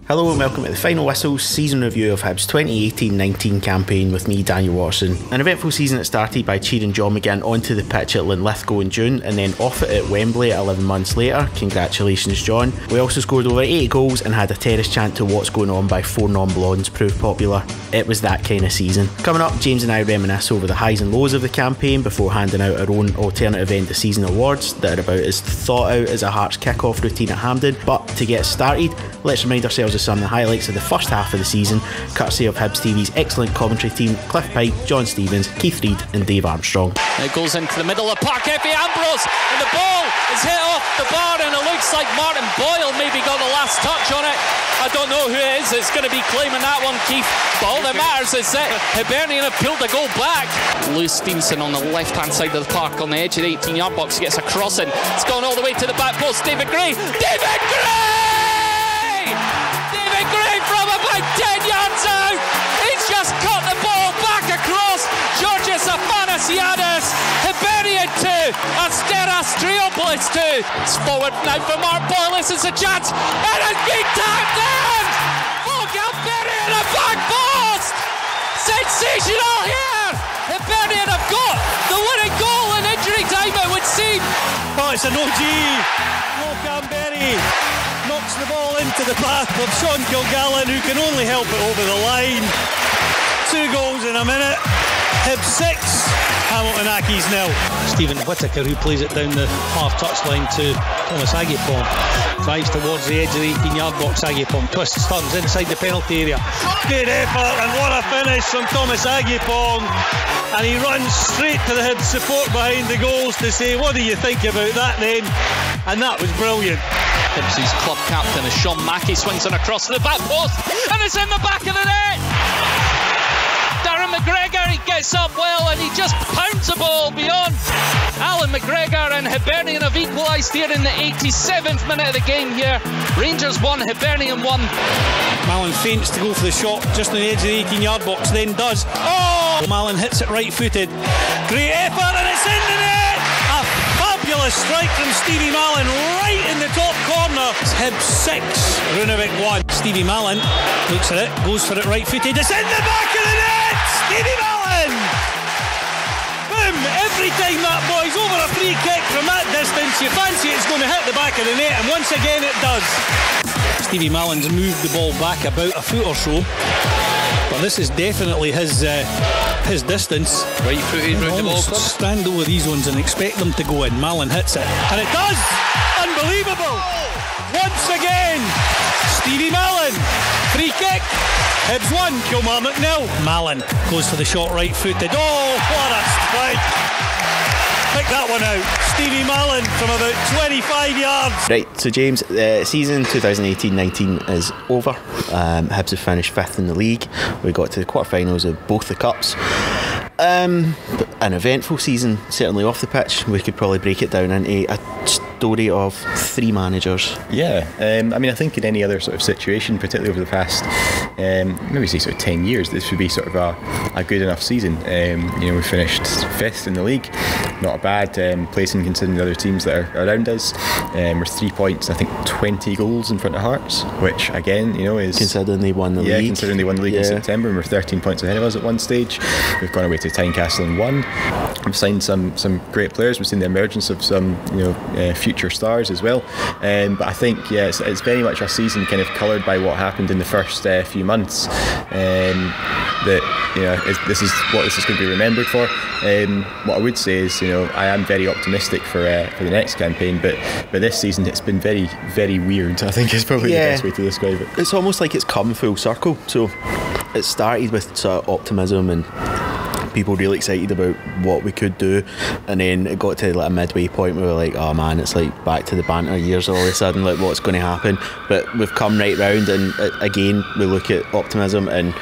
Hello and welcome to the Final Whistle season review of Hibs 2018-19 campaign with me, Daniel Waterson. An eventful season that started by cheering John McGinn onto the pitch at Linlithgow in June and then off it at Wembley 11 months later. Congratulations, John. We also scored over 80 goals and had a terrace chant to What's Going On by 4 non-blondes prove popular. It was that kind of season. Coming up, James and I reminisce over the highs and lows of the campaign before handing out our own alternative end of season awards that are about as thought out as a Hearts kick-off routine at Hampden. But to get started, let's remind ourselves of some of the highlights of the first half of the season, courtesy of Hibs TV's excellent commentary team, Cliff Pike, John Stevens, Keith Reid and Dave Armstrong. It goes into the middle of Park, Ambrose, and the ball is hit off the bar, and it looks like Martin Boyle maybe got the last touch on it. I don't know who it is that's going to be claiming that one, Keith, but all that matters is that Hibernian have pulled the goal back. Lewis Stevenson on the left hand side of the park on the edge of the 18-yard box gets a crossing. It's gone all the way to the back post. David Gray from about 10 yards out. He's just cut the ball back across. Georgios Athanasiadis, Hibernian 2, Asteras Triopolis 2. It's forward now for Mark Boyle. This is a chance, and it's been tapped in. Oh, Hibernian a back post. Sensational here. Hibernian have got the winning goal in injury time, it would seem. Oh, it's an OG. Locanberry knocks the ball into the path of Sean Kilgallen, who can only help it over the line. 2 goals in a minute. Hibs 6, Hamilton Accies 0. Stephen Whittaker, who plays it down the half touchline to Thomas Agipong, drives towards the edge of the 18-yard box. Agipong twists, turns inside the penalty area. Great effort, and what a finish from Thomas Agipong. And he runs straight to the Hibs support behind the goals to say, what do you think about that then? And that was brilliant. Hibs' club captain as Sean Mackey swings on across the back post, and it's in the back of the net. Darren McGregor, he gets up well and he just pounds the ball beyond. Alan McGregor, and Hibernian have equalised here in the 87th minute of the game here. Rangers 1, Hibernian 1. Mallon feints to go for the shot just on the edge of the 18-yard box, then does. Oh! Mallon hits it right-footed. Great effort, and it's in the net! A fabulous strike from Stevie Mallon right in the top corner. It's Hibs 6, Runavik 1. Stevie Mallon looks at it, goes for it right-footed. It's in the back of the net! Stevie Mallon! Boom! Every time that boy's over a free kick from that distance, you fancy it's going to hit the back of the net, and once again it does. Stevie Mallon's moved the ball back about a foot or so, but this is definitely his distance. Right-footed round the ball. Stand over these ones and expect them to go in. Mallon hits it, and it does! Unbelievable! Once again, Stevie Mallon, free kick. Hibs 1, Kilmarnock 0. Mallon goes for the shot right-footed. Oh, what a strike! Pick that one out. Stevie Mallon from about 25 yards. Right, so James, season 2018-19 is over. Hibs have finished 5th in the league. We got to the quarterfinals of both the cups. An eventful season, certainly off the pitch. We could probably break it down into a story of 3 managers. Yeah, I mean, I think in any other sort of situation, particularly over the past maybe say sort of 10 years, this would be sort of a good enough season. We finished 5th in the league, not a bad placing considering the other teams that are around us. We're 3 points, I think 20 goals in front of Hearts, which again, is considering they won the league. Yeah, considering they won the league in September, and we're 13 points ahead of us at one stage. We've gone away to Tynecastle and won. We've signed some great players. We've seen the emergence of some future stars as well. But I think it's very much a season kind of coloured by what happened in the first few months. This is what this is going to be remembered for. What I would say is, I am very optimistic for the next campaign, but this season it's been very, very weird. I think is probably the best way to describe it. It's almost like it's come full circle. So it started with sort of optimism and people really excited about what we could do, and then it got to like a midway point where we were like, oh man, it's like back to the banter years all of a sudden, like what's going to happen. But we've come right round, and again we look at optimism, and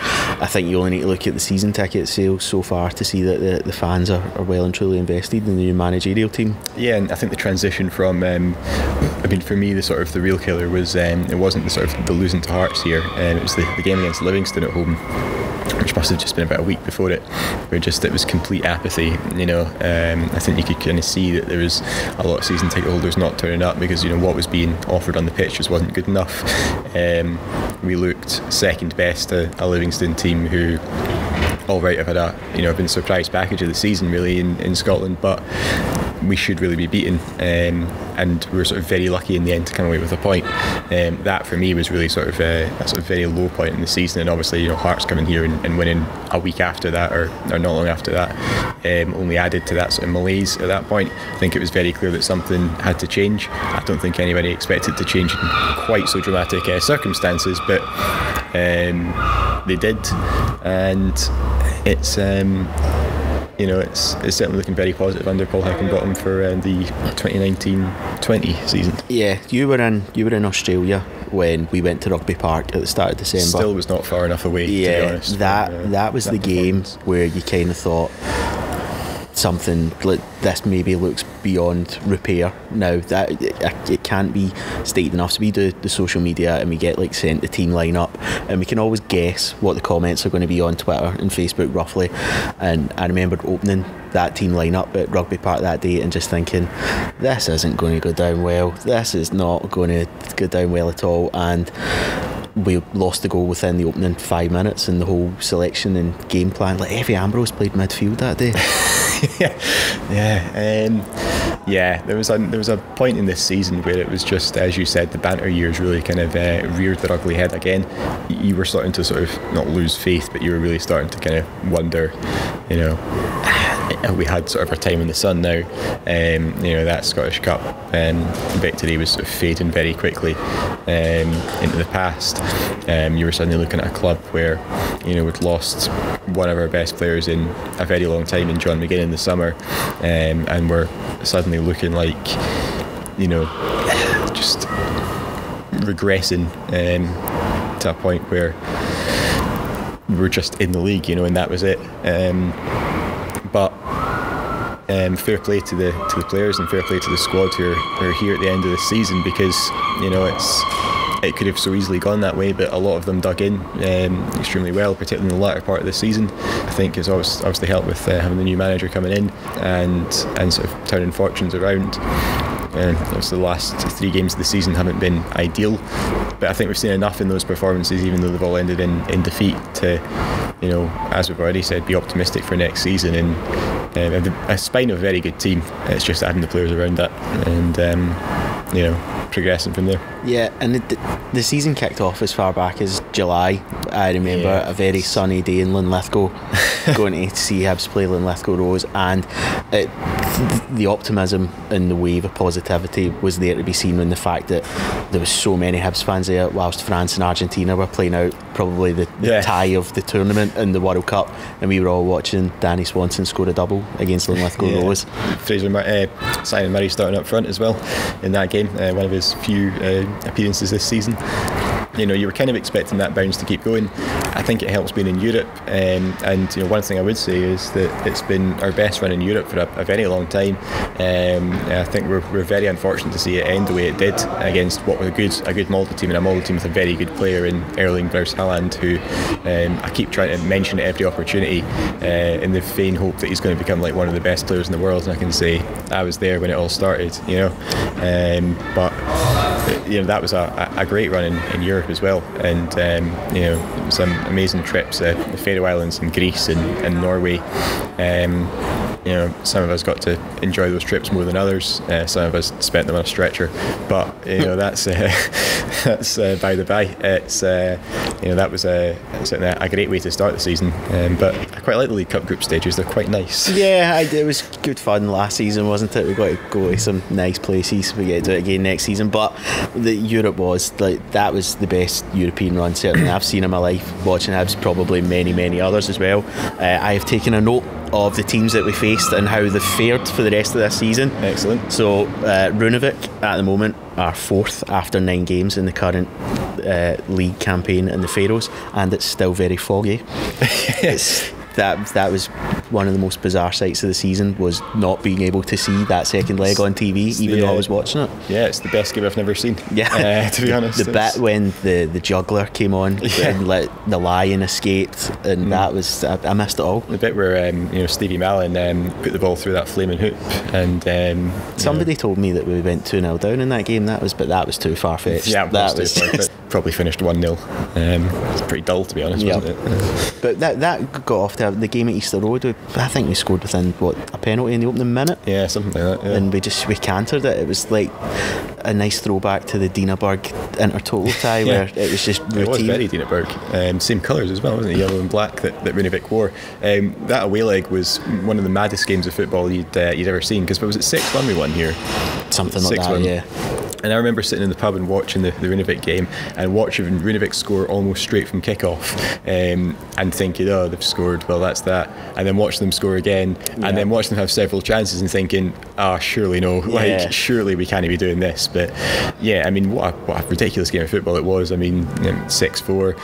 I think you only need to look at the season ticket sales so far to see that the fans are well and truly invested in the new managerial team. Yeah, and I think the transition from for me, the real killer was it wasn't the sort of the losing to Hearts here, it was the game against Livingston at home, which must have just been about a week before it, where it was complete apathy. I think you could kind of see that there was a lot of season ticket holders not turning up because what was being offered on the pitch just wasn't good enough. We looked second best to a Livingston team who, all right, have had been a surprise package of the season really in Scotland, but we should really be beaten, and we were sort of very lucky in the end to come away with a point. That for me was really sort of a very low point in the season, and obviously Hearts coming here and winning a week after that, or not long after that, only added to that sort of malaise at that point. I think it was very clear that something had to change. I don't think anybody expected to change in quite so dramatic circumstances, but they did, and it's it's certainly looking very positive under Paul Heckingbottom for the 2019-20 season. Yeah, you were in Australia when we went to Rugby Park at the start of December. Still was not far enough away, to be honest. That was the game where you kind of thought something like this maybe looks beyond repair now. That it can't be stated enough. So we do the social media and we get sent the team lineup, and we can always guess what the comments are going to be on Twitter and Facebook roughly. And I remember opening that team lineup at Rugby Park that day and just thinking, this isn't going to go down well. This is not going to go down well at all. And we lost the goal within the opening 5 minutes, and the whole selection and game plan. Evie Ambrose played midfield that day. There was a point in this season where it was just, as you said, the banter years really kind of reared their ugly head again. You were starting to sort of not lose faith, but you were really starting to kind of wonder, we had sort of our time in the sun now. That Scottish Cup victory was sort of fading very quickly into the past. You were suddenly looking at a club where we'd lost one of our best players in a very long time in John McGinn in the summer, and we're suddenly looking like just regressing to a point where we were just in the league, and that was it. But fair play to the players and fair play to the squad who are here at the end of the season, because it could have so easily gone that way, but a lot of them dug in extremely well, particularly in the latter part of the season. I think it's obviously helped with having the new manager coming in and sort of turning fortunes around. Obviously the last 3 games of the season haven't been ideal, but I think we've seen enough in those performances, even though they've all ended in defeat, to as we've already said, be optimistic for next season and a spine of a very good team. It's just adding the players around that and progressing from there. Yeah, and the season kicked off as far back as July. I remember a very sunny day in Linlithgow, going to see Hibs play Linlithgow Rose, and the optimism and the wave of positivity was there to be seen in the fact that there was so many Hibs fans there, whilst France and Argentina were playing out probably the tie of the tournament in the World Cup, and we were all watching Danny Swanson score a double against Linlithgow Rose. Simon Murray starting up front as well in that game, one of his few appearances this season. You were kind of expecting that bounce to keep going. I think it helps being in Europe, and one thing I would say is that it's been our best run in Europe for a very long time. I think we're very unfortunate to see it end the way it did against what was a good Malta team, and a Malta team with a very good player in Erling Braus Haaland, who I keep trying to mention at every opportunity in the vain hope that he's going to become like one of the best players in the world, and I can say I was there when it all started, but that was a great run in Europe as well, and some amazing trips, the Faroe Islands and Greece and Norway. Some of us got to enjoy those trips more than others. Some of us spent them on a stretcher, but that's by the by. It's that was certainly a great way to start the season. But I quite like the League Cup group stages; they're quite nice. Yeah, it was good fun last season, wasn't it? We got to go to some nice places. We get to do it again next season. But Europe was that was the best European run certainly I've seen in my life. Watching Hibs, probably many others as well. I have taken a note of the teams that we faced and how they've fared for the rest of this season. Excellent. So Runavik at the moment are 4th after 9 games in the current league campaign in the Faroes, and it's still very foggy. that was one of the most bizarre sights of the season, was not being able to see that second leg on TV, even though I was watching it. Yeah, it's the best game I've never seen. Yeah, to be honest. The bit when the juggler came on and let the lion escaped, and that was, I missed it all. The bit where Stevie Mallon put the ball through that flaming hoop, and somebody told me that we went 2-0 down in that game. That was too far fetched. Yeah, that was too far fetched. Probably finished 1-0. It's pretty dull, to be honest, wasn't it? But that got off to the game at Easter Road. I think we scored within a penalty in the opening minute. Yeah, something like that. Yeah. And we cantered it. It was like a nice throwback to the Dinaburg Inter-Total tie, where it was just routine. It was very Dinaburg. Same colours as well, wasn't it? Yellow and black that Runevik wore. That away leg was one of the maddest games of football you'd ever seen, because was it 6-1 we won here? Something like that, yeah. And I remember sitting in the pub and watching the Runevik game, and watching Runevik score almost straight from kickoff, and thinking, oh, they've scored, well, that's that. And then watching them score again, and then watching them have several chances and thinking, surely no, surely we can't be doing this. But yeah, I mean, what a ridiculous game of football it was. I mean, 6-4,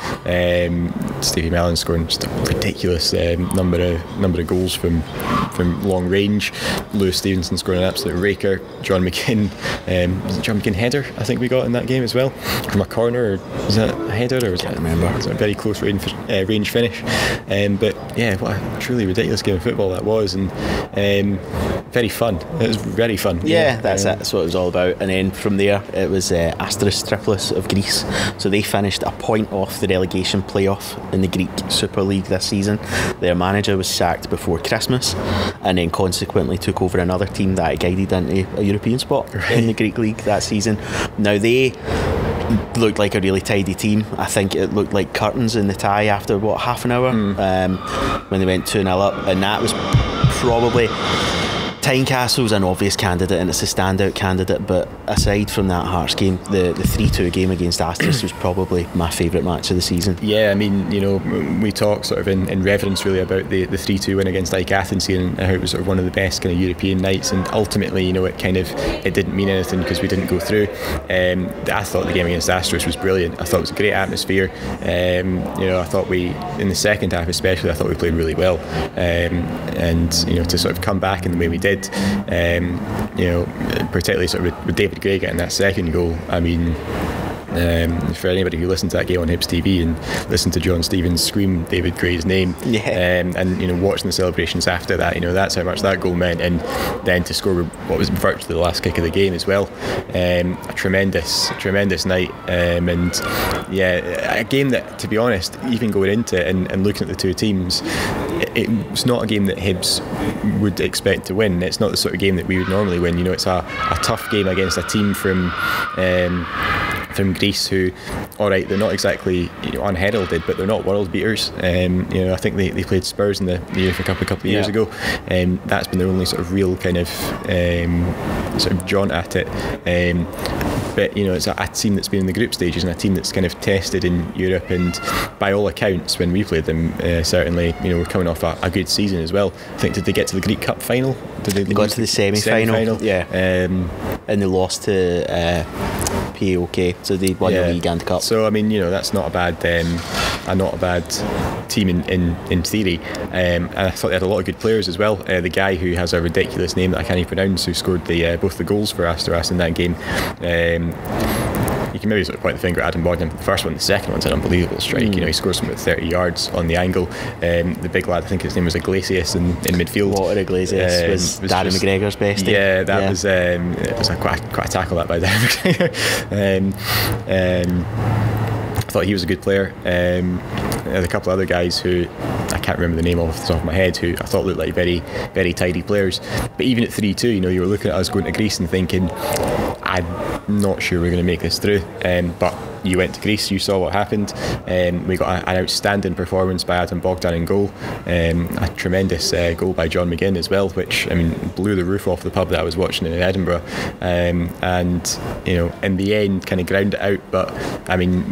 Stevie Mallon scoring just a ridiculous number of goals from long range. Lewis Stevenson scoring an absolute raker. John McGinn, John McGinn header, I think we got in that game as well, from a corner. Or was that a header, or was I can't remember. It was a very close range finish. But yeah, what a truly ridiculous game of football that was, and very fun. It was very fun. Yeah, that's it. That's what it was all about. And then from there, it was Asteris Tripolis of Greece. So they finished a point off the relegation playoff in the Greek Super League this season. Their manager was sacked before Christmas, and then consequently took over another team that had guided into a European spot in the Greek League that season. Now they looked like a really tidy team. I think it looked like curtains in the tie after half an hour when they went 2-0 up, and that was probably... Tynecastle's an obvious candidate, and it's a standout candidate, but aside from that Hearts game, the 3-2 game against Asteris was probably my favourite match of the season. Yeah, I mean, we talk sort of in reverence really about the 3-2 win against Ike Athens, and how it was sort of one of the best kind of European nights, and ultimately, it didn't mean anything because we didn't go through. I thought the game against Asteris was brilliant. I thought it was a great atmosphere. I thought in the second half especially, I thought we played really well, and to sort of come back in the way we did, particularly sort of with David Gray getting that second goal. I mean, for anybody who listened to that game on Hibs TV and listened to John Stevens scream David Gray's name, and watching the celebrations after that, that's how much that goal meant, and then to score what was virtually the last kick of the game as well. A tremendous night, and a game that, to be honest, even going into it and looking at the two teams, it's not a game that Hibs would expect to win. It's not the sort of game that we would normally win. It's a tough game against a team from Greece who, alright, they're not exactly unheralded, but they're not world beaters. I think they played Spurs in the UEFA Cup a couple of years ago, and that's been their only sort of real kind of sort of jaunt at it. But it's a team that's been in the group stages, and a team that's kind of tested in Europe, and by all accounts, when we played them, certainly we're coming off a good season as well. I think, did they get to the Greek Cup final? They got to the semi-final, yeah, and they lost to PAOK, so they won the league and cup. So I mean, that's not a bad team in theory, and I thought they had a lot of good players as well. The guy who has a ridiculous name that I can't even pronounce, who scored both the goals for Asteras in that game. You can maybe sort of point the finger at Adam Bogdan for the first one. The second one's an unbelievable strike. He scores from about 30 yards on the angle. The big lad, I think his name was Iglesias in midfield. Water Iglesias was Darren McGregor's best. Yeah, that was it was quite a tackle that by Darren McGregor. I thought he was a good player. There's a couple of other guys who I can't remember the name off the top of my head, who I thought looked like very, very tidy players. But even at 3-2, you were looking at us going to Greece and thinking, I'm not sure we're going to make this through. But you went to Greece, you saw what happened. We got an outstanding performance by Adam Bogdan in goal. A tremendous goal by John McGinn as well, which blew the roof off the pub that I was watching in Edinburgh. And in the end, kind of ground it out. But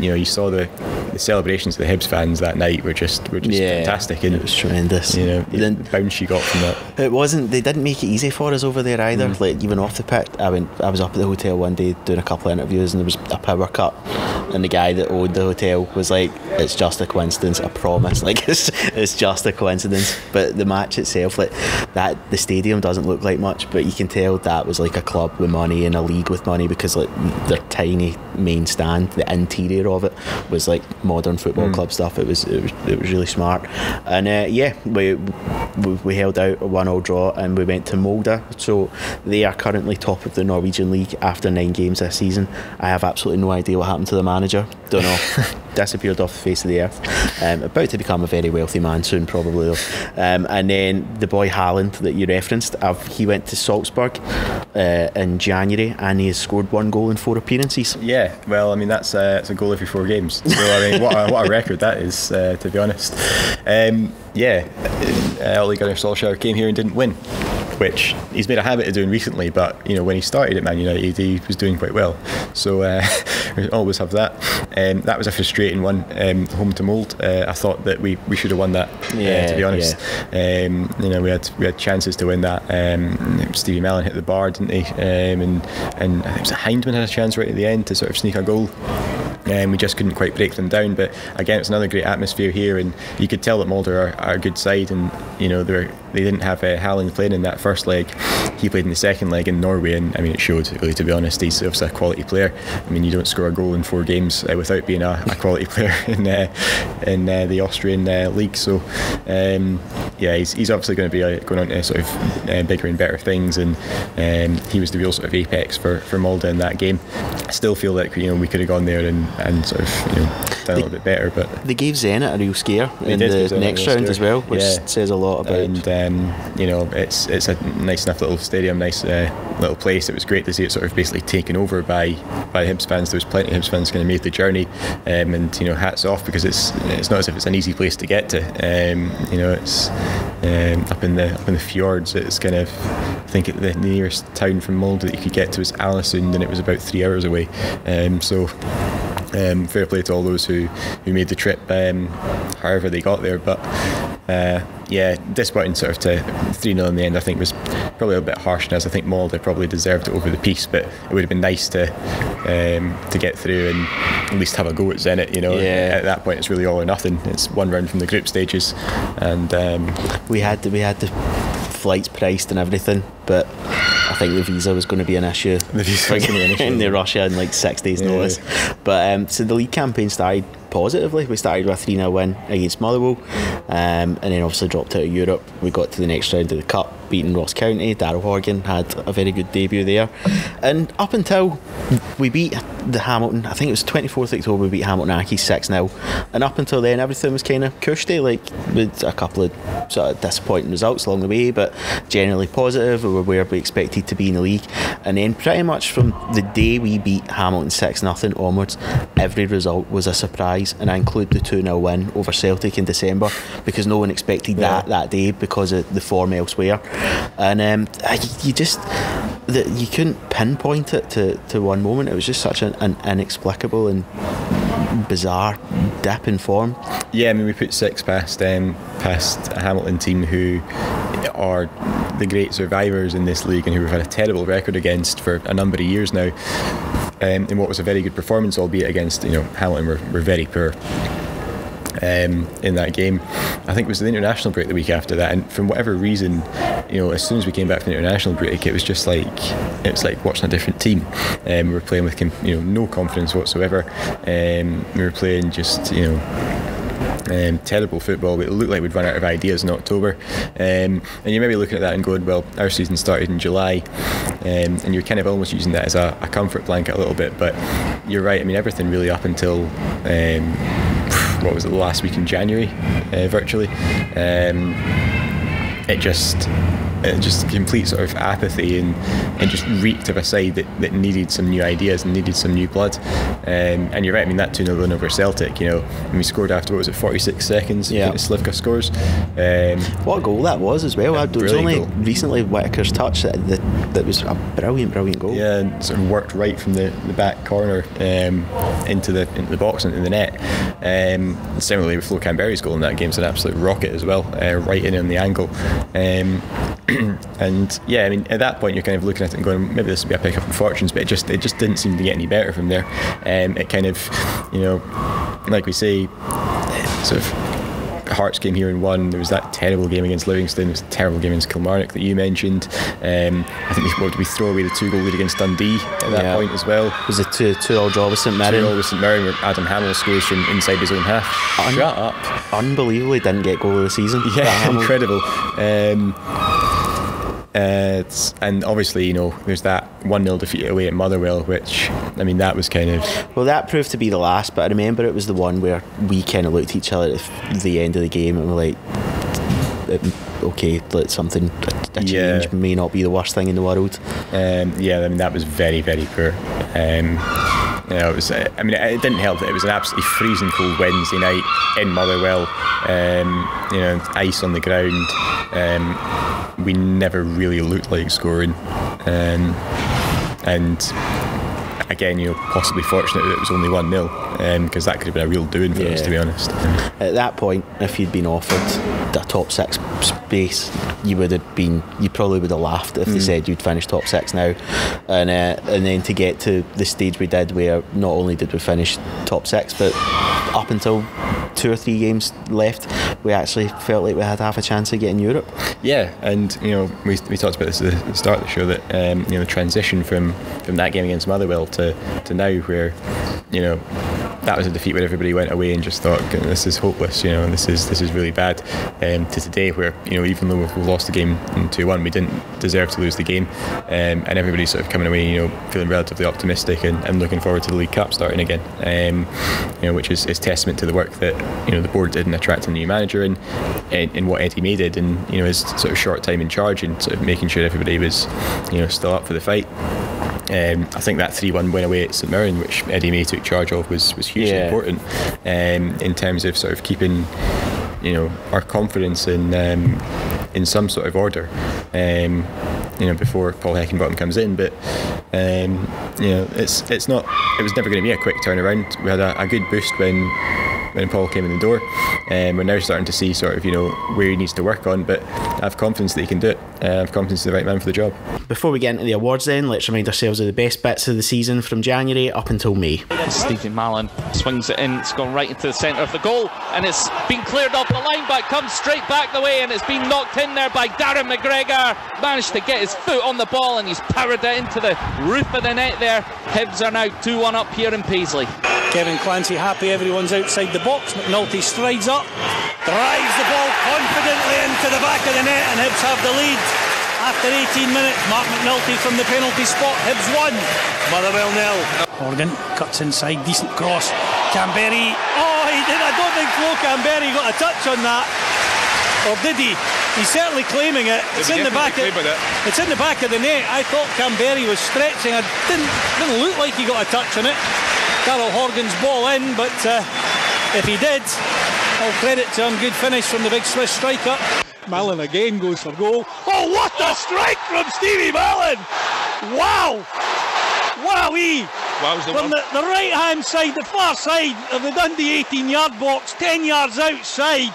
you saw the celebrations of the Hibs fans that night were just fantastic. And it was tremendous. The bounce you got from that. It wasn't. They didn't make it easy for us over there either. Like even off the pitch, I was up at the hotel one day doing a couple of interviews, and there was a power cut and the guy that owned the hotel was like, it's just a coincidence, I promise, like it's just a coincidence. But the match itself, like that, the stadium doesn't look like much, but you can tell that was like a club with money and a league with money, because like their tiny main stand, the interior of it was like modern football club stuff. It was really smart. And we held out a 1-1 draw and we went to Molde. So they are currently top of the Norwegian league after 9 games this season. I have absolutely no idea what happened to the manager, don't know. Disappeared off the face of the earth. About to become a very wealthy man soon, probably though. And then the boy Haaland that you referenced, he went to Salzburg in January and he has scored 1 goal in 4 appearances. Yeah, well, I mean that's a goal every 4 games. So I mean, what a record that is, to be honest. Ole Gunnar Solskjaer came here and didn't win, which he's made a habit of doing recently, but you know, when he started at Man United he was doing quite well, so we always have that. That was a frustrating one, home to Molde. I thought that we should have won that, to be honest. You know, we had chances to win that. Stevie Mellon hit the bar, didn't he? And I think it was Hindman had a chance right at the end to sort of sneak a goal. We just couldn't quite break them down, but again, it's another great atmosphere here, and you could tell that Molde are a good side, and you know they didn't have Haaland playing in that first leg. He played in the second leg in Norway, and I mean it showed, really, to be honest. He's obviously a quality player. I mean, you don't score a goal in 4 games without being a quality player in the Austrian league. So he's obviously going to be going on to sort of bigger and better things, and he was the real sort of apex for Molde in that game. I still feel like, you know, we could have gone there and sort of, you know, done a little bit better, but they gave Zenit a real scare in the next round as well, which says a lot about. And you know, it's a nice enough little stadium, nice little place. It was great to see it sort of basically taken over by Hibs fans. There was plenty of Hibs fans kind of made the journey, and you know, hats off, because it's not as if it's an easy place to get to. You know, it's up in the fjords. It's kind of, I think the nearest town from Molde that you could get to was Alesund, and it was about 3 hours away. Fair play to all those who made the trip, however they got there. But disappointing sort of to 3-0 in the end. I think was probably a bit harsh, and as I think Molde probably deserved it over the piece, but it would have been nice to get through and at least have a go at Zenit. You know, at that point it's really all or nothing. It's 1 round from the group stages, and we had the flights priced and everything, but I think the visa was going to be an issue. The visa was going to be an issue in Russia in like 6 days' notice. But so the league campaign started positively. We started with a 3-0 win against Motherwell, and then obviously dropped out of Europe. We got to the next round of the Cup, beating Ross County. Darryl Horgan had a very good debut there, and up until we beat the Hamilton, I think it was 24th October, we beat Hamilton Accies 6-0, and up until then everything was kind of cushy, like with a couple of sort of disappointing results along the way, but generally positive. We were where we expected to be in the league, and then pretty much from the day we beat Hamilton 6-0 onwards, every result was a surprise, and I include the 2-0 win over Celtic in December, because no one expected that day because of the form elsewhere. And you couldn't pinpoint it to one moment. It was just such an inexplicable and bizarre dip in form. Yeah, I mean, we put 6 past a Hamilton team who are the great survivors in this league and who we've had a terrible record against for a number of years now. In what was a very good performance, albeit against, you know, Hamilton were very poor in that game. I think it was the international break the week after that, and from whatever reason, you know, as soon as we came back from the international break, it was like watching a different team. We were playing with no confidence whatsoever. We were playing just, you know, terrible football. It looked like we'd run out of ideas in October, and you may be looking at that and going, well, our season started in July, and you're kind of almost using that as a comfort blanket a little bit. But you're right, I mean, everything really up until what was it, the last week in January, virtually, it just complete sort of apathy and just reeked of a side that needed some new ideas and needed some new blood. And you're right, I mean, that 2-0 win over Celtic, you know, and we scored after, what was it, 46 seconds? Yeah. Slivka scores. What a goal that was as well. It was only recently Whittaker's touch that was a brilliant goal. Yeah, and sort of worked right from the back corner into the box and into the net. Similarly with Flo Canberry's goal in that game, it's an absolute rocket as well, right in on the angle. And yeah, I mean, at that point you're kind of looking at it and going, maybe this will be a pick up in fortunes, but it just didn't seem to get any better from there. it kind of, you know, like we say, sort of Hearts came here and won. There was that terrible game against Livingston. There was a terrible game against Kilmarnock that you mentioned. I think we throw away the 2-goal lead against Dundee at that point as well. It was a 2-2 draw with St Mirren. 2-2 with St Mirren, where Adam Hamill scores from inside his own half. Shut up! Unbelievably didn't get goal of the season. Yeah, incredible. And obviously, you know, there's that 1-0 defeat away at Motherwell, which, I mean, that was kind of... Well, that proved to be the last, but I remember it was the one where we kind of looked at each other at the end of the game and were like, okay, let something, a change may not be the worst thing in the world. Yeah, I mean, that was very, very poor. You know, it was. I mean, it didn't help that it was an absolutely freezing cold Wednesday night in Motherwell. You know, ice on the ground. We never really looked like scoring, and again, you know, possibly fortunate that it was only 1-0, because that could have been a real doing for us, to be honest. At that point, if you'd been offered the top 6 space, you probably would have laughed if they said you'd finish top 6 now, and then to get to the stage we did, where not only did we finish top 6, but up until 2 or 3 games left, we actually felt like we had half a chance of getting Europe. Yeah, and you know, we talked about this at the start of the show, that you know, the transition from that game against Motherwell to now, where, you know, that was a defeat where everybody went away and just thought, this is hopeless, you know, and this is really bad, to today, where, you know, even though we lost the game in 2-1, we didn't deserve to lose the game, and everybody's sort of coming away, you know, feeling relatively optimistic and looking forward to the League Cup starting again, you know, which is testament to the work that, you know, the board did in attracting a new manager and what Eddie May did, and, you know, his sort of short time in charge and sort of making sure everybody was, you know, still up for the fight. I think that 3-1 win away at St Mirren, which Eddie May took charge of, was hugely important, in terms of sort of keeping, you know, our confidence in some sort of order, you know, before Paul Heckingbottom comes in. But you know, it was never going to be a quick turnaround. We had a good boost when Paul came in the door, and we're now starting to see sort of, you know, where he needs to work on, but I have confidence that he can do it. I have confidence he's the right man for the job. Before we get into the awards then, let's remind ourselves of the best bits of the season from January up until May. Stevie Mallon swings it in, it's gone right into the centre of the goal, and it's been cleared off the line, but comes straight back the way, and it's been knocked in there by Darren McGregor. Managed to get his foot on the ball, and he's powered it into the roof of the net there. Hibs are now 2-1 up here in Paisley. Kevin Clancy happy, everyone's outside the box. McNulty strides up, drives the ball confidently into the back of the net, and Hibs have the lead. After 18 minutes, Mark McNulty from the penalty spot. Hibs 1, Motherwell 0. Horgan cuts inside, decent cross. Canberry, he did. I don't think Flo Canberry got a touch on that. Or did he? He's certainly claiming it. It's in the back of the net. I thought Canberry was stretching. It didn't look like he got a touch on it. Darryl Horgan's ball in, but if he did, all credit to him. Good finish from the big Swiss striker. Mallon again goes for goal. Oh, what a strike from Stevie Mallon! Wow! Wowee! From the right hand side, the far side of the Dundee 18-yard box, 10 yards outside,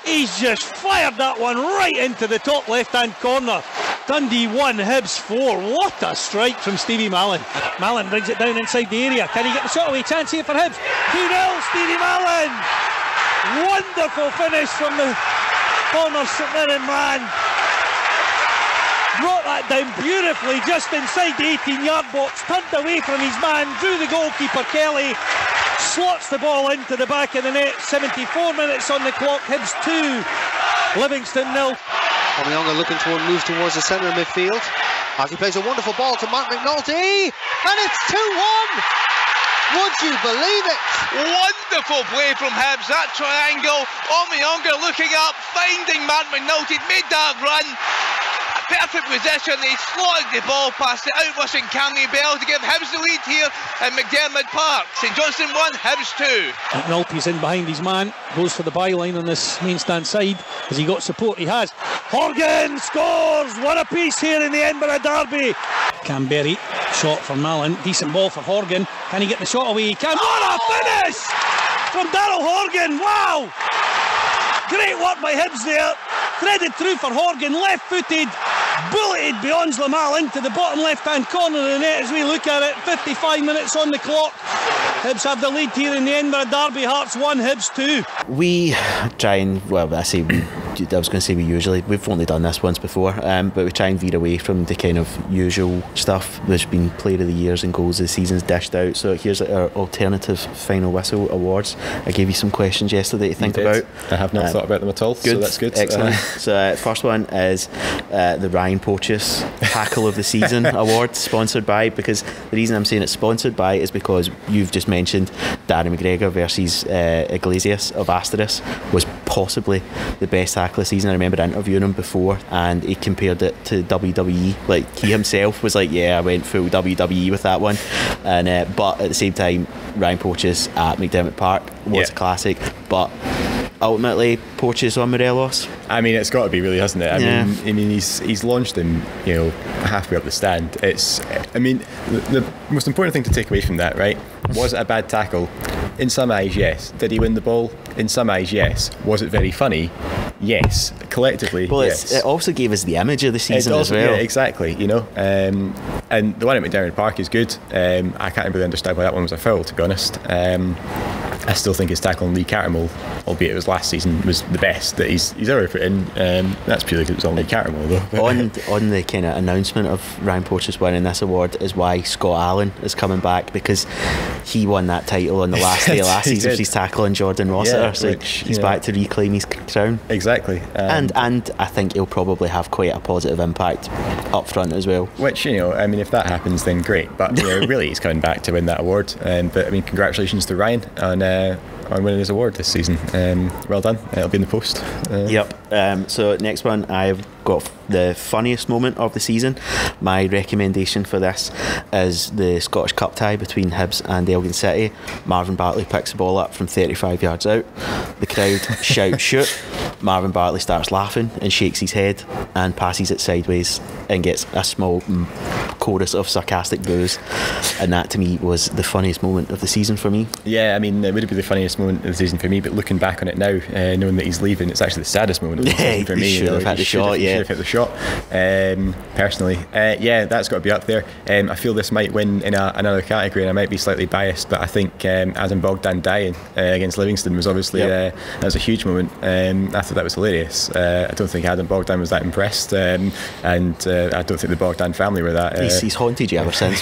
he's just fired that one right into the top left-hand corner. Dundee 1, Hibs 4. What a strike from Stevie Mallon. Mallon brings it down inside the area. Can he get the shot away? Chance here for Hibs. 2-0, Stevie Mallon. Wonderful finish from the former St Mirren man. Brought that down beautifully just inside the 18-yard box. Turned away from his man. Drew the goalkeeper, Kelly. Slots the ball into the back of the net. 74 minutes on the clock. Hibs 2, Livingston 0. Omiyonga looking moves towards the centre of midfield. As he plays a wonderful ball to Mark McNulty, and it's 2-1. Would you believe it? Wonderful play from Hibs. That triangle. Omiyonga looking up, finding Mark McNulty, made that run. Perfect position. He slotted the ball past the out-rushing Cammy Bell to give Hibs the lead here at McDermott Park. St Johnstone 1, Hibs 2. McNulty's in behind his man, goes for the byline on this main stand side. Has he got support? He has. Horgan scores! What a piece here in the Edinburgh Derby. Canberry, shot for Mallon, decent ball for Horgan. Can he get the shot away? He can. What a finish from Darryl Horgan! Wow! Great work by Hibs there. Threaded through for Horgan, left-footed, bulleted beyond Lamal into the bottom left-hand corner of the net as we look at it. 55 minutes on the clock. Hibs have the lead here in the Edinburgh Derby. Hearts 1, Hibs 2. We try and, well, I was going to say we've only done this once before, but we try and veer away from the kind of usual stuff. There's been player of the years and goals of the season's dished out, so here's our alternative final whistle awards. I gave you some questions yesterday to think about. I have not thought about them at all, good. So that's good. Excellent. So first one is the Ryan Poaches Tackle of the Season award, sponsored by, because the reason I'm saying it's sponsored by is because you've just mentioned Darren McGregor versus Iglesias of Asteris was possibly the best tackle of the season. I remember interviewing him before and he compared it to WWE. Like, he himself was like, yeah, I went full WWE with that one. And but at the same time, Ryan Poaches at McDermott Park was a classic, but ultimately Poaches on Morelos. I mean, it's got to be, really, hasn't it? I mean, he's launched him, halfway up the stand. I mean, the most important thing to take away from that, right? Was it a bad tackle? In some eyes, yes. Did he win the ball? In some eyes, yes. Was it very funny? Yes. Collectively, well, yes. It also gave us the image of the season as well. Yeah, exactly. And the one at McDermott Park is good. I can't really understand why that one was a foul, to be honest. I still think his tackle on Lee Cattermole, albeit it was last season, was the best that he's ever put in. That's purely because it was on Lee Cattermole, though. on the kind of announcement of Ryan Poaches winning this award is why Scott Allen is coming back, because he won that title on the last day of last season with his tackle on Jordan Rossiter, so he's back to reclaim his crown. Exactly. And I think he'll probably have quite a positive impact up front as well. Which, I mean, if that happens, then great. But really, he's coming back to win that award. But I mean, congratulations to Ryan on winning his award this season. Well done. It'll be in the post. Yep. So next one, I've got the funniest moment of the season. My recommendation for this is the Scottish Cup tie between Hibs and Elgin City. Marvin Bartley picks the ball up from 35 yards out. The crowd shout shoot. Marvin Bartley starts laughing and shakes his head and passes it sideways and gets a small chorus of sarcastic boos, and that to me was the funniest moment of the season for me. Yeah, I mean, it would be the funniest moment of the season for me, but looking back on it now, knowing that he's leaving, it's actually the saddest moment of the season for me. He should have hit the shot. Should have hit the shot. Personally, that's got to be up there. I feel this might win in another category, and I might be slightly biased, but I think Adam Bogdan dying against Livingston was obviously that was a huge moment. I thought that was hilarious. I don't think Adam Bogdan was that impressed, and I don't think the Bogdan family were that. He's haunted you ever since.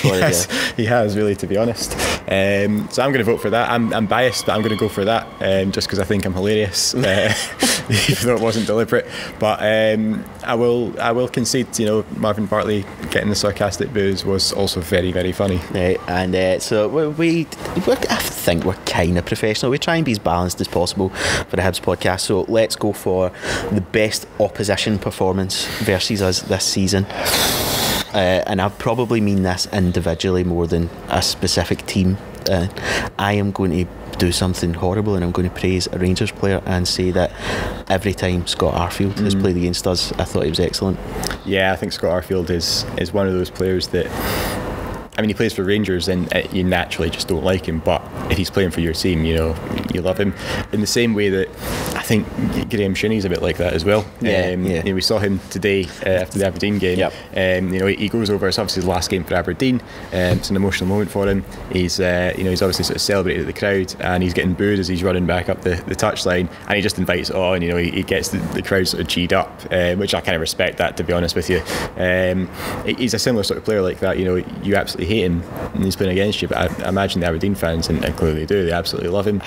He has, really, to be honest. So I'm going to vote for that. I'm biased, but I'm going to go for that, just because I think I'm hilarious, even though it wasn't deliberate. But I will concede. Marvin Bartley getting the sarcastic boos was also very, very funny. Right, and so I think we're kind of professional. We try and be as balanced as possible for the Hibs podcast. So let's go for the best opposition performance versus us this season. And I probably mean this individually more than a specific team. I am going to do something horrible, and I'm going to praise a Rangers player and say that every time Scott Arfield has played against us, I thought he was excellent. Yeah, I think Scott Arfield is one of those players that, I mean, he plays for Rangers and you naturally just don't like him, but if he's playing for your team, you love him. In the same way that I think Graham Shinney's a bit like that as well. We saw him today after the Aberdeen game. He goes over. It's obviously his last game for Aberdeen. It's an emotional moment for him. He's obviously sort of celebrated at the crowd, and he's getting booed as he's running back up the touchline, and he just invites it on. He gets the crowd sort of G'd up, which I kind of respect that, to be honest with you. He's a similar sort of player like that. You absolutely hate him and he's playing against you, but I imagine the Aberdeen fans, and clearly do, they absolutely love him.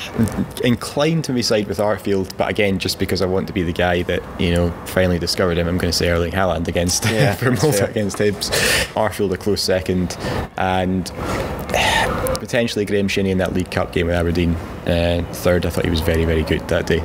Inclined to be side with Arfield, but again, just because I want to be the guy that finally discovered him, I'm going to say Erling Haaland against against Hibs. Arfield a close second, and potentially Graham Shinney in that League Cup game with Aberdeen third. I thought he was very, very good that day.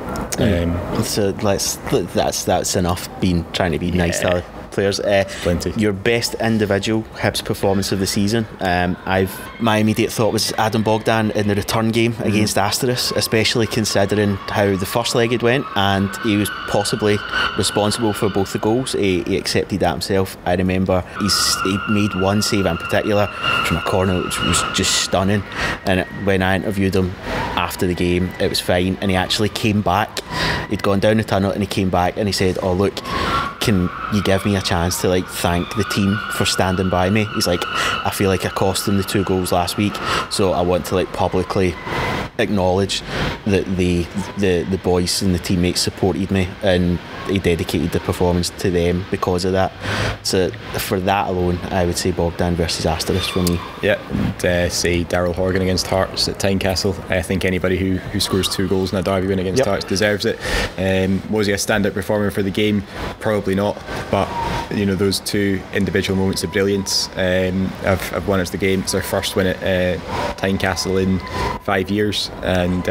So that's enough trying to be nice to other players. Plenty. Your best individual Hibs performance of the season. My immediate thought was Adam Bogdan in the return game against Asteris, especially considering how the first leg had went, and he was possibly responsible for both the goals. He accepted that himself. I remember he made one save in particular from a corner which was just stunning, and when I interviewed him after the game, it was fine, and he actually came back. He'd gone down the tunnel and he came back and he said, "Oh look, can you give me a chance to like thank the team for standing by me? He's like, I feel like I cost them the 2 goals last week, so I want to like publicly acknowledge that the boys and the teammates supported me, and he dedicated the performance to them because of that. So for that alone, I would say Bogdan versus Asterisk for me. Yeah, and say Daryl Horgan against Hearts at Tynecastle. I think anybody who scores 2 goals in a derby win against Hearts deserves it. Was he a standout performer for the game? Probably not, but you know, those 2 individual moments of brilliance have won us the game. It's our first win at Tynecastle in 5 years, and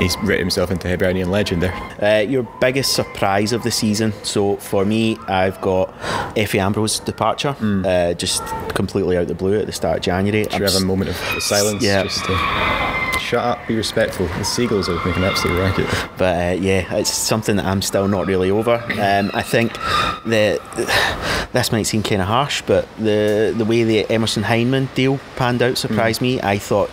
he's written himself into Hibernian legend there. Your biggest surprise of the season? So for me, I've got Effie Ambrose's departure, just completely out of the blue at the start of January. Should we have a moment of silence? Yeah. Just shut up, be respectful. The seagulls are making an absolute racket. But yeah, it's something that I'm still not really over. I think that this might seem kind of harsh, but the way the Emerson Heinemann deal panned out surprised me. I thought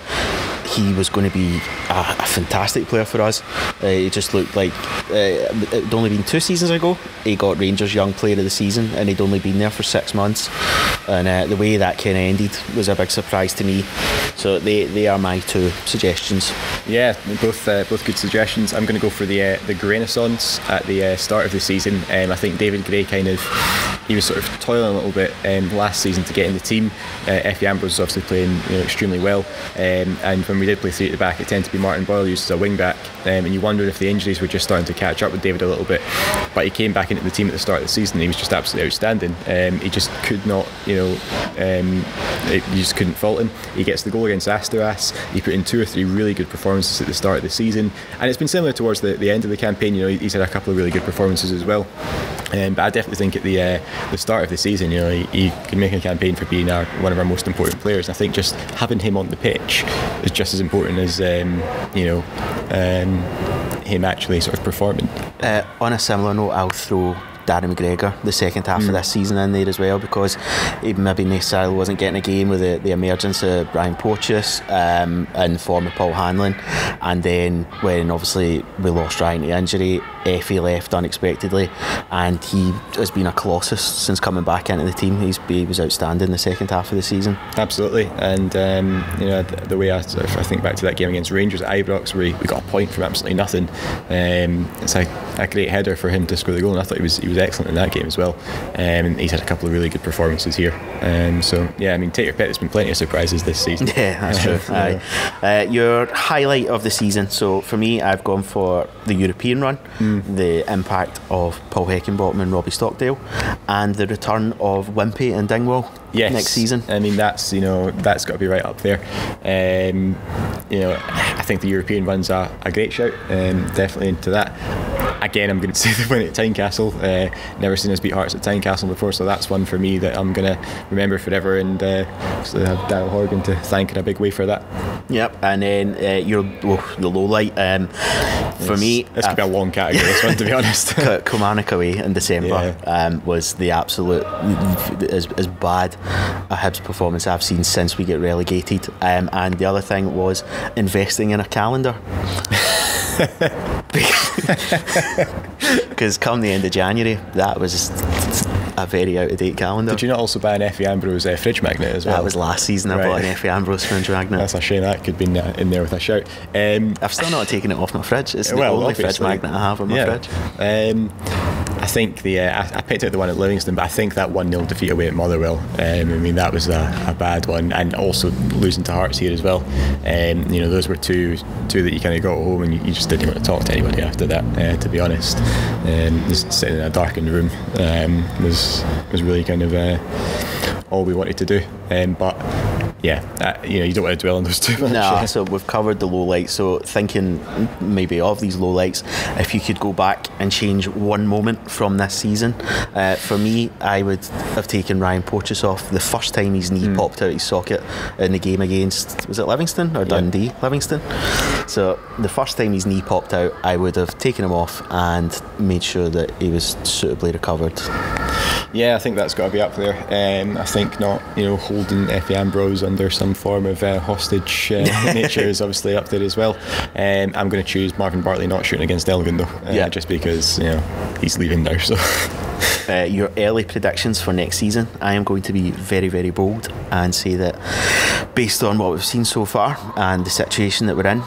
he was going to be a fantastic player for us. He just looked like it'd only been 2 seasons ago he got Rangers Young Player of the Season, and he'd only been there for 6 months, and the way that kind of ended was a big surprise to me. So they are my 2 suggestions. Yeah, both good suggestions. I'm going to go for the Renaissance at the start of the season. I think David Gray he was sort of toiling a little bit last season to get in the team. Effie Ambrose was obviously playing extremely well, and when we did play 3 at the back, it tended to be Martin Boyle used as a wing back, and you wondered if the injuries were just starting to catch up with David a little bit. But he came back into the team at the start of the season. He was just absolutely outstanding. He just could not, you just couldn't fault him. He gets the goal against Asteras. He put in 2 or 3 really good performances at the start of the season, and it's been similar towards the end of the campaign. He's had a couple of really good performances as well. But I definitely think at the start of the season, he can make a campaign for being one of our most important players. And I think just having him on the pitch is just as important as him actually sort of performing. On a similar note, I'll throw Darren McGregor the second half of this season in there as well, because he maybe necessarily wasn't getting a game with the emergence of Brian Porteous and form of Paul Hanlon, and then when obviously we lost Ryan to injury, Effie left unexpectedly, and he has been a colossus since coming back into the team. He was outstanding the second half of the season. Absolutely, and the way I think back to that game against Rangers at Ibrox, where we got a point from absolutely nothing. It's a great header for him to score the goal, and I thought he was excellent in that game as well. And he's had a couple of really good performances here. So yeah, I mean, take your pick. There's been plenty of surprises this season. Yeah, that's true. Your highlight of the season. So for me, I've gone for the European run, the impact of Paul Heckenbottom and Robbie Stockdale, and the return of Wimpy and Dingwall next season. I mean, that's got to be right up there. I think the European run's a great shout. Definitely into that. Again, I'm going to say the win at Tynecastle. Never seen us beat Hearts at Tynecastle before, so that's one for me that I'm going to remember forever, and so have Daryl Horgan to thank in a big way for that. Yep, and then the low light for me. This could be a long category, this one, to be honest. Kilmarnock away in December was the absolute as bad a Hibs performance I've seen since we get relegated. And the other thing was investing in a calendar. Because come the end of January, that was a very out-of-date calendar. Did you not also buy an Effie Ambrose fridge magnet as well? That was last season. I bought an Effie Ambrose fridge magnet. That's a shame. That could be in there with a shout. I've still not taken it off my fridge. It's the only fridge magnet I have on my fridge. I think I picked out the one at Livingston, but I think that 1-0 defeat away at Motherwell, I mean, that was a bad one, and also losing to Hearts here as well. Those were two that you kind of got home and you just didn't want to talk to anybody after that, to be honest. Just sitting in a darkened room was really kind of all we wanted to do. But yeah, you don't want to dwell on those too much. No, so we've covered the lowlights. So thinking maybe of these lowlights, if you could go back and change one moment from this season, for me, I would have taken Ryan Porteous off the first time his knee popped out his socket in the game against, was it Livingston or Dundee? Yeah. Livingston. So the first time his knee popped out, I would have taken him off and made sure that he was suitably recovered. Yeah, I think that's got to be up there. I think not, holding Effie Ambrose under some form of hostage nature is obviously up there as well. I'm going to choose Marvin Bartley not shooting against Elgin though, just because he's leaving now. So. your early predictions for next season. I am going to be very, very bold and say that based on what we've seen so far and the situation that we're in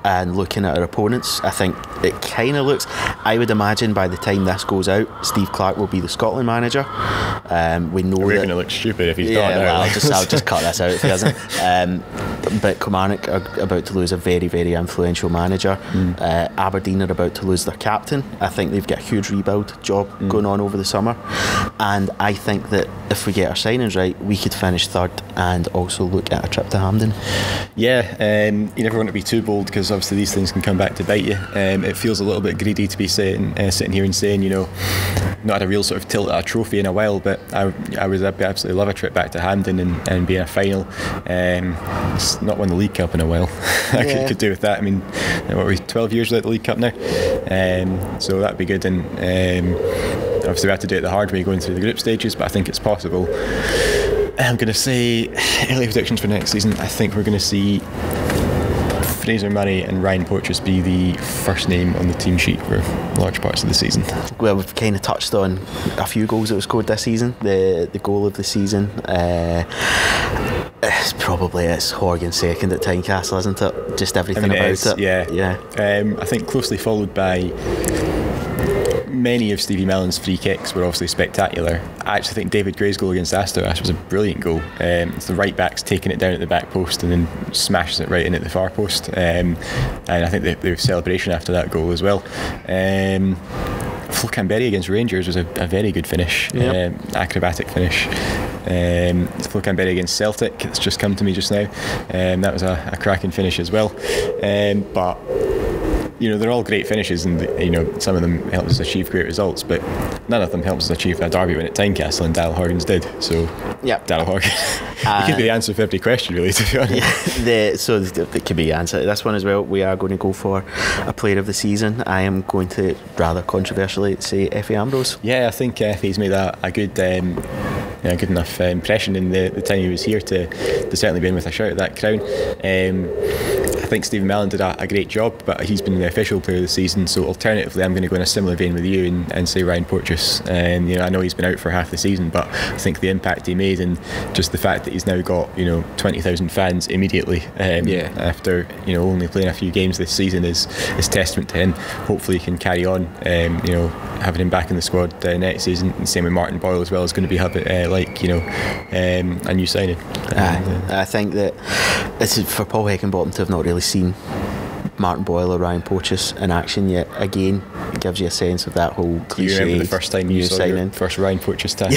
and looking at our opponents, I think it kind of looks, I would imagine by the time this goes out, Steve Clarke will be the Scotland manager. We know we're that going to look stupid if he's not. Well, I'll just cut this out if he doesn't. But Kilmarnock are about to lose a very, very influential manager. Aberdeen are about to lose their captain. I think they've got a huge rebuild job going on over the summer, and I think that if we get our signings right, we could finish third and also look at a trip to Hampden. Yeah, you never want to be too bold because obviously these things can come back to bite you. It feels a little bit greedy to be sitting here and saying, you know, not had a real sort of tilt at a trophy in a while, but I would absolutely love a trip back to Hampden and be in a final. It's not won the League Cup in a while. I could do with that. I mean, what are we, 12 years without the League Cup now? So that'd be good. And obviously we have to do it the hard way going through the group stages, but I think it's possible. I'm going to say early predictions for next season. I think we're going to see Fraser Murray and Ryan Porteous be the first name on the team sheet for large parts of the season. Well, we've kind of touched on a few goals that were scored this season. The goal of the season, it's Horgan second at Tynecastle, isn't it? Just everything about it. Yeah. I think closely followed by many of Stevie Mellon's free kicks were obviously spectacular. I actually think David Gray's goal against Astorash was a brilliant goal. It's the right back's taking it down at the back post and then smashes it right in at the far post. And I think the celebration after that goal as well. Flo Canberry against Rangers was a very good finish, acrobatic finish. Flo Canberry against Celtic, it's just come to me just now. That was a cracking finish as well. But you know, they're all great finishes, and you know, some of them help us achieve great results, but none of them helps us achieve a derby win at Tynecastle, and Daryl Horgan's did. So Daryl Horgan, he could be the answer for every question, really, to be honest. So it could be the answer to this one as well. We are going to go for a player of the season. I am going to rather controversially say Effie Ambrose. Yeah, I think Effie's made a good good enough impression in the time he was here to certainly be in with a shout at that crown. I think Stephen Mellon did a great job, but he's been the official player of the season. So alternatively, I'm going to go in a similar vein with you and say Ryan Porteous. You know, I know he's been out for half the season, but I think the impact he made and just the fact that he's now got 20,000 fans immediately after only playing a few games this season is testament to him. Hopefully, he can carry on. Having him back in the squad next season. And same with Martin Boyle as well is going to be a new signing. I think that this is for Paul Heckingbottom to have not really seen Martin Boyle or Ryan Porteous in action yet. Again, it gives you a sense of that whole cliche. Do you remember the first time you saw your first Ryan Porteous tackle?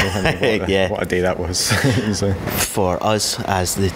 What a day that was. For us as the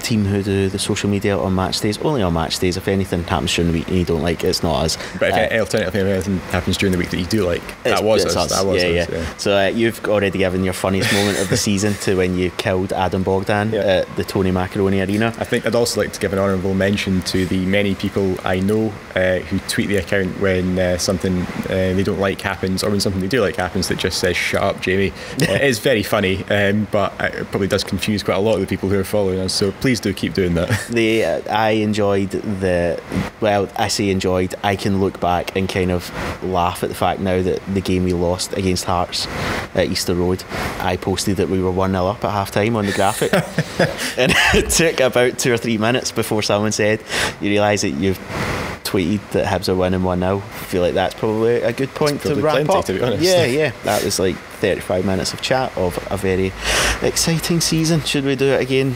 team who do the social media on match days, only on match days. If anything happens during the week and you don't like it, it's not us. But if alternatively anything happens during the week that you do like, that was us. That was us. Yeah. So you've already given your funniest moment of the season to when you killed Adam Bogdan at the Tony Macaroni Arena. I think I'd also like to give an honourable mention to the many people I know who tweet the account when something they don't like happens, or when something they do like happens, that just says "Shut up, Jamie." It is very funny, but it probably does confuse quite a lot of the people who are following us. So please do keep doing that. I enjoyed I say enjoyed. I can look back and kind of laugh at the fact now that the game we lost against Hearts at Easter Road, I posted that we were 1-0 up at half time on the graphic, and it took about 2 or 3 minutes before someone said, "You realise that you've tweeted that Hibs are winning 1-0. I feel like that's probably a good point to wrap up. To be honest. Yeah. That was like 35 minutes of chat of a very exciting season. Should we do it again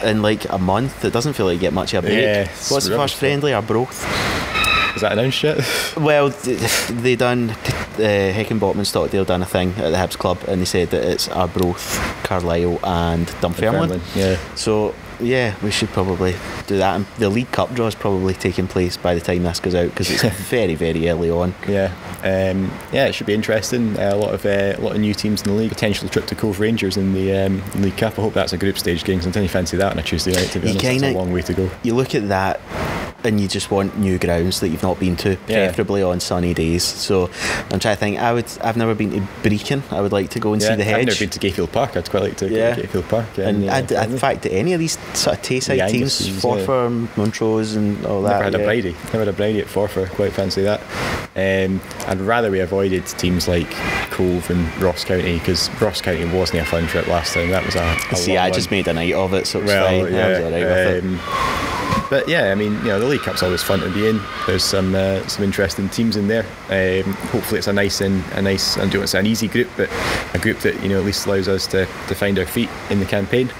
in like a month? It doesn't feel like you get much of a break. Yeah, what's the first friendly? Arbroath. Is that announced yet? Well, they done Heckingbottom and Stockdale done a thing at the Hibs club, and they said that it's Arbroath, Carlisle and Dunfermline. Yeah. So yeah, we should probably do that. And the League Cup draw is probably taking place by the time this goes out, because it's very, very early on. It should be interesting. A lot of new teams in the league. Potential trip to Cove Rangers in the League Cup. I hope that's a group stage game, because I don't fancy that on a Tuesday night, to be honest. It's a long way to go. You look at that and you just want new grounds that you've not been to, preferably on sunny days. So I'm trying to think. I've never been to Brecon. I would like to go and see the Hedge. I've never been to Gayfield Park. I'd quite like to go to Gayfield Park. And in fact, any of these sort of Tayside teams, Forfar, Montrose and all that. Never had a Bridie at Forfar. Quite fancy that. I'd rather we avoided teams like Cove and Ross County, because Ross County wasn't a fun trip last time. That was I just made a night of it, so it was fine. I was alright with it. But yeah, I mean, the League Cup's always fun to be in. There's some interesting teams in there. Hopefully, it's I don't want to say an easy group, but a group that at least allows us to find our feet in the campaign.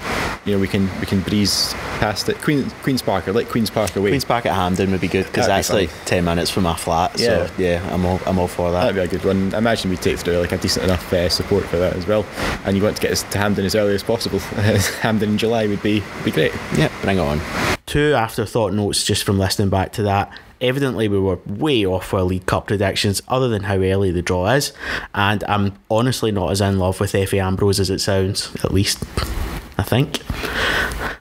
We can breeze past it. Queen's Park, Queen's Park away. Queen's Park at Hampden would be good, because that's like 10 minutes from my flat. So I'm all for that. That'd be a good one. I imagine we take through like a decent enough support for that as well. And you want to get us to Hampden as early as possible. Hampden in July would be great. Yeah, bring it on. 2 afterthought notes just from listening back to that. Evidently we were way off our League Cup predictions, other than how early the draw is, and I'm honestly not as in love with Effie Ambrose as it sounds, at least I think.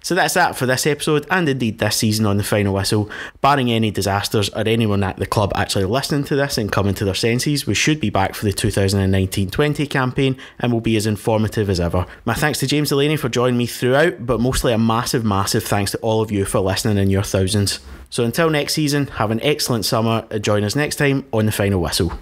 So that's that for this episode, and indeed this season on The Final Whistle. Barring any disasters or anyone at the club actually listening to this and coming to their senses, we should be back for the 2019-20 campaign and will be as informative as ever. My thanks to James Delaney for joining me throughout, but mostly a massive thanks to all of you for listening in your thousands. So until next season, have an excellent summer and join us next time on The Final Whistle.